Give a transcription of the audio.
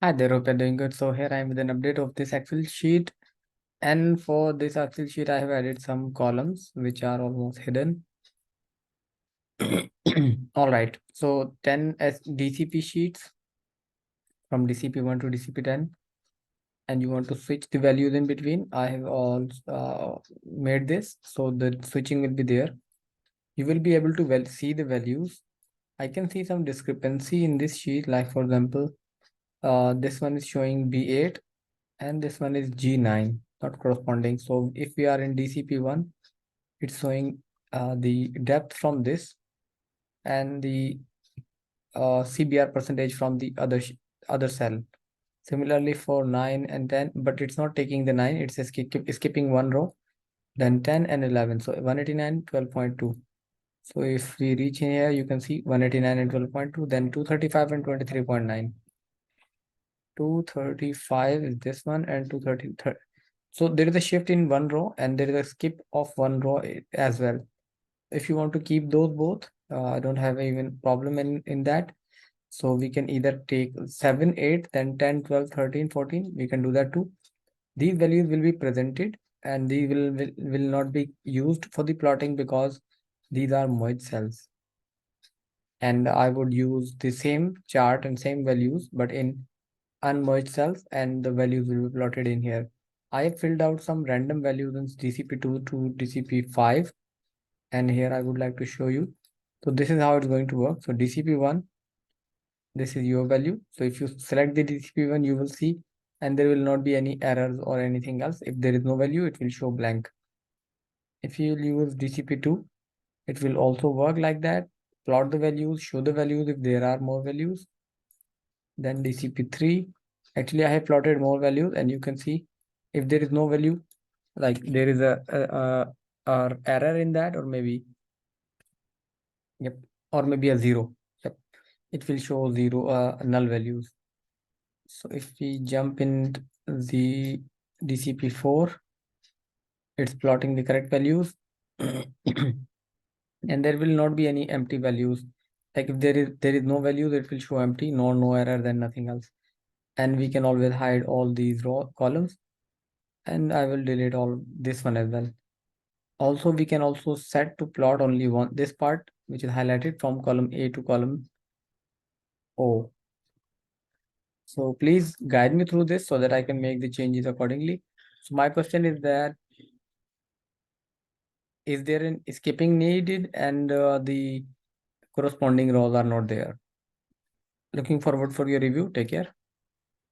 Hi there, hope you're doing good. So here I am with an update of this Excel sheet. And for this Excel sheet, I have added some columns which are almost hidden. All right. So 10 as DCP sheets from DCP1 to DCP10. And you want to switch the values in between. I have all made this. So the switching will be there. You will be able to see the values. I can see some discrepancy in this sheet. Like for example, this one is showing B8 and this one is G9, not corresponding. So if we are in DCP1, it's showing the depth from this and the CBR percentage from the other cell. Similarly for 9 and 10, but it's not taking the 9, it's skipping one row, then 10 and 11. So 189, 12.2. So if we reach in here, you can see 189 and 12.2, then 235 and 23.9. 235 is this one and 230. So there is a shift in one row and there is a skip of one row as well. If you want to keep those both, I don't have even problem in that. So we can either take 7, 8, then 10, 12, 13, 14. We can do that too. These values will be presented and these will not be used for the plotting because these are merged cells. And I would use the same chart and same values, but in unmerged cells, and the values will be plotted in here. I have filled out some random values in DCP2 to DCP5, and here I would like to show you. So this is how it's going to work. So DCP1, this is your value. So if you select the DCP1, you will see, and there will not be any errors or anything else. If there is no value, it will show blank. If you use DCP2, it will also work like that. Plot the values, show the values if there are more values. Then DCP3, actually I have plotted more values and you can see if there is no value, like there is a error in that, or maybe, yep, or maybe a zero. Yep, it will show zero null values. So if we jump in the DCP4, it's plotting the correct values. And there will not be any empty values. Like if there is no values, it will show empty, no error, then nothing else. And we can always hide all these row columns, and I will delete all this one as well. Also, we can also set to plot only one this part, which is highlighted from column A to column O. So please guide me through this so that I can make the changes accordingly. So my question is that, is there an skipping needed and the corresponding rows are not there? Looking forward for your review. Take care.